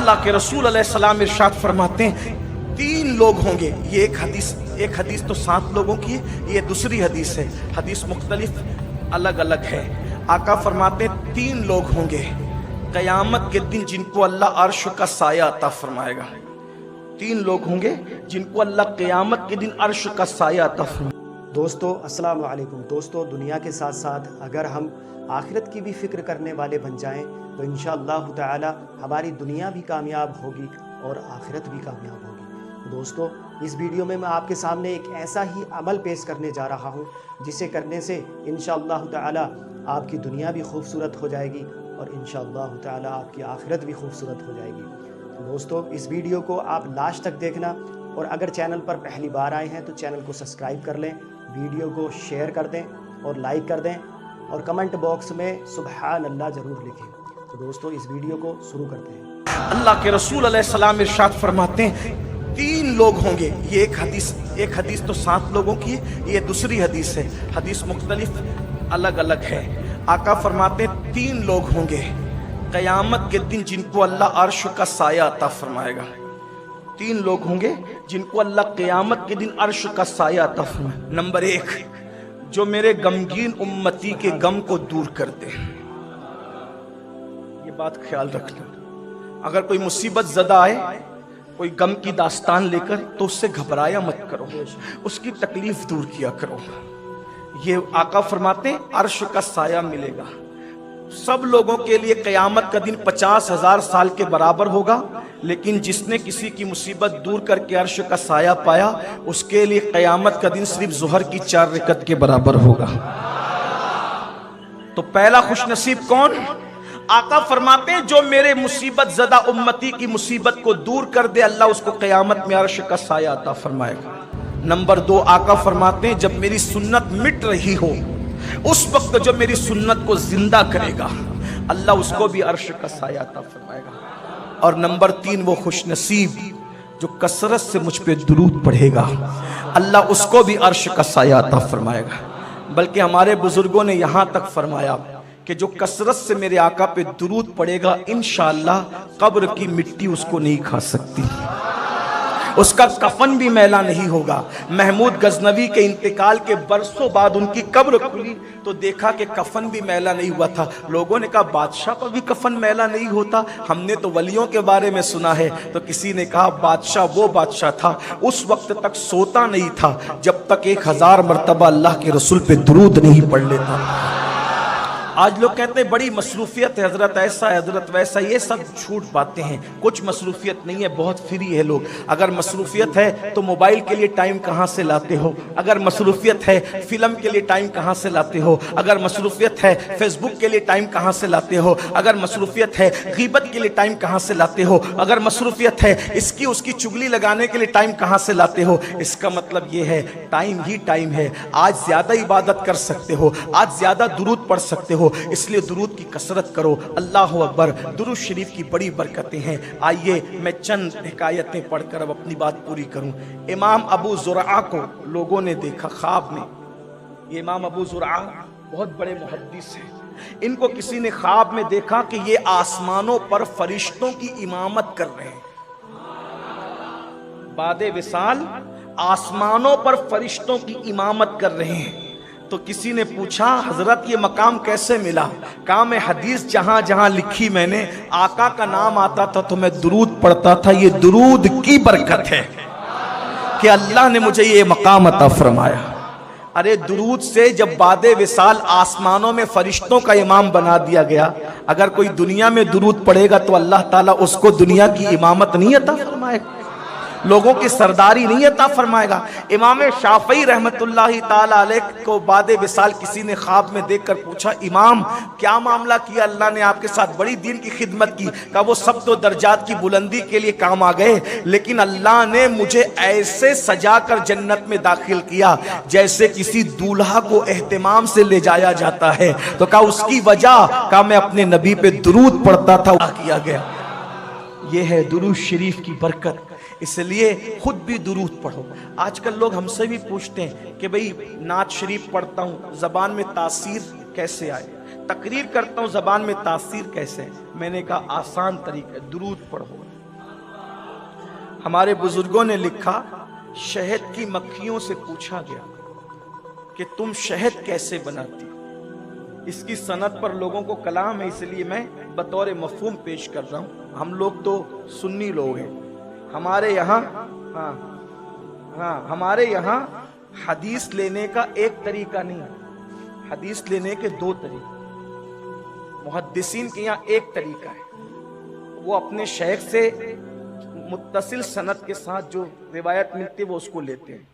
अल्लाह के रसूल अलैहिस्सलाम इरशाद फरमाते हैं तीन लोग होंगे। ये एक हदीस तो 7 लोगों की है, ये दूसरी हदीस है, हदीस मुख्तलिफ अलग अलग है। आका फरमाते हैं 3 लोग होंगे क़यामत के दिन जिनको अल्लाह अर्श का साया अता फरमाएगा। 3 लोग होंगे जिनको अल्लाह क़यामत के दिन अर्श का साया अता फरमाएगा। दोस्तों अस्सलाम वालेकुम। दोस्तों दुनिया के साथ साथ अगर हम आखिरत की भी फ़िक्र करने वाले बन जाएं तो इंशाअल्लाह ताला हमारी दुनिया भी कामयाब होगी और आखिरत भी कामयाब होगी। दोस्तों इस वीडियो में मैं आपके सामने एक ऐसा ही अमल पेश करने जा रहा हूं जिसे करने से इंशाअल्लाह ताला आपकी दुनिया भी खूबसूरत हो जाएगी और इंशाअल्लाह ताला आपकी आखिरत भी खूबसूरत हो जाएगी। तो दोस्तों इस वीडियो को आप लास्ट तक देखना और अगर चैनल पर पहली बार आए हैं तो चैनल को सब्सक्राइब कर लें, वीडियो को शेयर कर दें और लाइक कर दें और कमेंट बॉक्स में सुबहान अल्लाह ज़रूर लिखें। तो दोस्तों इस वीडियो को शुरू करते हैं। अल्लाह के रसूल अलैहिस्सलाम इरशाद फरमाते हैं 3 लोग होंगे। ये एक हदीस तो 7 लोगों की है, ये दूसरी हदीस है, हदीस मुख्तलिफ अलग अलग है। आका फरमाते हैं 3 लोग होंगे क़यामत के दिन जिनको अल्लाह अर्श का साया अता फरमाएगा। 3 लोग होंगे जिनको अल्लाह क़यामत के दिन अर्श का साया अता फरमाएगा। नंबर 1, जो मेरे गमगीन उम्मती के गम को दूर कर दे। ये बात ख्याल रखना, अगर कोई मुसीबत ज़दा आए, कोई गम की दास्तान लेकर, तो उससे घबराया मत करो, उसकी तकलीफ दूर किया करो। ये आका फरमाते हैं अर्श का साया मिलेगा सब लोगों के लिए। क़यामत का दिन 50,000 साल के बराबर होगा, लेकिन जिसने किसी की मुसीबत दूर करके अर्श का साया पाया उसके लिए क़यामत का दिन सिर्फ ज़ोहर की 4 रकत के बराबर होगा। तो पहला खुशनसीब कौन? आका फरमाते हैं जो मेरे मुसीबत ज़दा उम्मती की मुसीबत को दूर कर दे, अल्लाह उसको क़यामत में अर्श का साया अता फरमाएगा। नंबर 2, आका फरमाते हैं जब मेरी सुन्नत मिट रही हो उस वक्त जो मेरी सुन्नत को जिंदा करेगा अल्लाह उसको भी अर्श का साया अता फरमाएगा। और नंबर 3, वो खुशनसीब जो कसरत से मुझ पे दुरूद पढ़ेगा अल्लाह उसको भी अर्श का साया अता फरमाएगा। बल्कि हमारे बुजुर्गों ने यहाँ तक फरमाया कि जो कसरत से मेरे आका पे दुरूद पड़ेगा इंशाअल्लाह कब्र की मिट्टी उसको नहीं खा सकती, उसका कफन भी मैला नहीं होगा। महमूद गजनवी के इंतकाल के बरसों बाद उनकी कब्र खुली तो देखा कि कफन भी मैला नहीं हुआ था। लोगों ने कहा बादशाह का भी कफन मैला नहीं होता, हमने तो वलियों के बारे में सुना है। तो किसी ने कहा बादशाह वो बादशाह था उस वक्त तक सोता नहीं था जब तक 1000 मरतबा अल्लाह के रसूल पे दुरूद नहीं पढ़ लेता। आज लोग कहते हैं बड़ी मसरूफियत है हजरत, ऐसा है हजरत वैसा, ये सब झूठ बातें हैं। कुछ मसरूफियत नहीं है, बहुत फ्री है लोग। अगर मसरूफियत है तो मोबाइल के लिए टाइम कहाँ से लाते हो? अगर मसरूफियत है फिल्म के लिए टाइम कहाँ से लाते हो? अगर मसरूफियत है फेसबुक के लिए टाइम कहाँ से लाते हो? अगर मसरूफियत है गीबत के लिए टाइम कहाँ से लाते हो? अगर मसरूफियत है इसकी उसकी चुगली लगाने के लिए टाइम कहाँ से लाते हो? इसका मतलब ये है टाइम ही टाइम है। आज ज्यादा इबादत कर सकते हो, आज ज्यादा दुरूद पढ़ सकते हो, इसलिए दुरूद की कसरत करो। अल्लाह अकबर। दुरूद शरीफ की बड़ी बरकतें हैं। आइए मैं चंद हिकायतें पढ़कर अब अपनी बात पूरी करूं। इमाम अबू ज़ुरआ को लोगों ने देखा ख्वाब में। ये इमाम अबू ज़ुरआ बहुत बड़े मुहद्दिस हैं। इनको किसी ने ख्वाब में देखा कि ये आसमानों पर फरिश्तों की इमामत कर रहे हैं। बादे विसाल आसमानों पर फरिश्तों की इमामत कर रहे हैं। तो किसी ने पूछा हजरत ये मकाम कैसे मिला? कहा मैं हदीस जहां जहां लिखी मैंने आका का नाम आता था तो मैं दुरूद पढ़ता था। ये दुरूद की बरकत है कि अल्लाह ने मुझे ये मकाम अता फरमाया। अरे दुरूद से जब बादे विसाल आसमानों में फरिश्तों का इमाम बना दिया गया, अगर कोई दुनिया में दुरूद पढ़ेगा तो अल्लाह ताला उसको दुनिया की इमामत नहीं अता फरमाएगा, लोगों की सरदारी नहीं अता फरमाएगा। इमाम शाफई रहमतुल्लाहि ताला अलैह को बादे विसाल किसी ने ख्वाब में देखकर पूछा इमाम क्या मामला किया अल्लाह ने आपके साथ? बड़ी दीन की खिदमत की। कहा वो सब तो दर्जात की बुलंदी के लिए काम आ गए, लेकिन अल्लाह ने मुझे ऐसे सजा कर जन्नत में दाखिल किया जैसे किसी दूल्हा को एहतमाम से ले जाया जाता है। तो कहा उसकी वजह, कहा मैं अपने नबी पे दुरूद पढ़ता था, किया गया। ये है दुरूद शरीफ की बरकत। इसलिए खुद भी दुरूद पढ़ो। आजकल लोग हमसे भी पूछते हैं कि भाई नात शरीफ पढ़ता हूँ, ज़बान में तासीर कैसे आए? तकरीर करता हूँ ज़बान में तासीर कैसे है। मैंने कहा आसान तरीका, दुरूद पढ़ो। हमारे बुजुर्गों ने लिखा, शहद की मक्खियों से पूछा गया कि तुम शहद कैसे बनाती। इसकी सनद पर लोगों को कलाम है, इसलिए मैं बतौर मफ़हूम पेश कर रहा हूँ। हम लोग तो सुन्नी लोग हैं, हमारे यहाँ हमारे यहाँ हदीस लेने का एक तरीका नहीं, हदीस लेने के दो तरीके। मुहद्दिसीन के यहाँ एक तरीका है, वो अपने शेख से मुत्तसिल सनद के साथ जो रिवायत मिलती है वो उसको लेते हैं।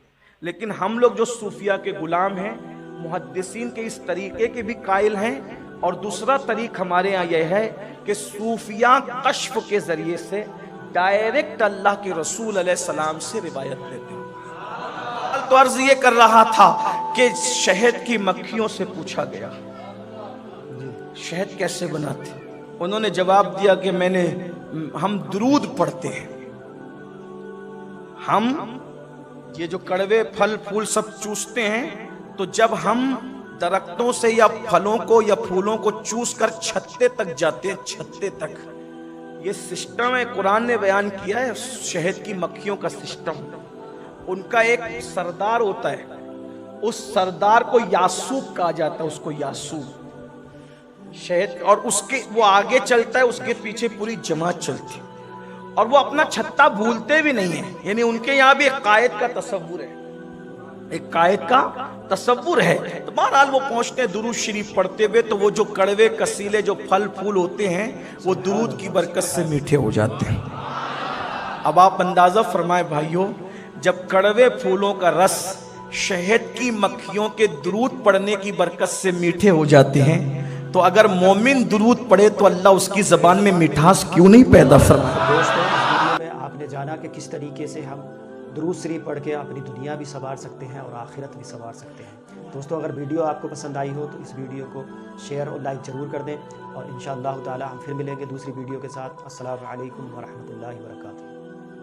लेकिन हम लोग जो सूफिया के गुलाम हैं, मुहद्दिसीन के इस तरीके के भी कायल हैं। और दूसरा तरीक हमारे यहाँ यह है कि सूफिया कश्फ के जरिए से डायरेक्ट अल्लाह के रसूल अलैहिस्सलाम से रिवायत लेते हैं। तो अर्ज ये कर रहा था कि शहद की मक्खियों से पूछा गया शहद कैसे बनाती। उन्होंने जवाब दिया कि हम दुरूद पढ़ते हैं। हम ये जो कड़वे फल फूल सब चूसते हैं, तो जब हम दरख्तों से या फलों को या फूलों को चूस कर छत्ते तक जाते हैं, छत्ते तक, ये सिस्टम है, कुरान ने बयान किया है शहद की मक्खियों का सिस्टम। उनका एक सरदार होता है, उस सरदार को यासूब कहा जाता है, उसको यासूब शहद, और उसके वो आगे चलता है, उसके पीछे पूरी जमात चलती है, और वो अपना छत्ता भूलते भी नहीं है। यानी उनके यहाँ भी एक कायद का तसव्वुर है, एक कायद का तसव्वुर है। तो बहरहाल वो पहुंचते हैं दुरूद शरीफ पढ़ते हुए, तो वो जो कड़वे कसीले जो फल फूल होते हैं वो दुरूद की बरकत से मीठे हो जाते हैं। अब आप अंदाजा फरमाए भाइयों, जब कड़वे फूलों का रस शहद की मक्खियों के दुरूद पढ़ने की बरकत से मीठे हो जाते हैं, तो अगर मोमिन दुरूद पढ़े तो अल्लाह उसकी ज़बान में मिठास क्यों नहीं पैदा फरमाए। दोस्तों, इस वीडियो में आपने जाना कि किस तरीके से हम दुरूद शरीफ पढ़ के अपनी दुनिया भी संवार सकते हैं और आखिरत भी संवार सकते हैं। दोस्तों, अगर वीडियो आपको पसंद आई हो तो इस वीडियो को शेयर और लाइक ज़रूर कर दें, और इंशाअल्लाह ताला हम फिर मिलेंगे दूसरी वीडियो के साथ। अस्सलामु अलैकुम व रहमतुल्लाहि व बरकातुहू।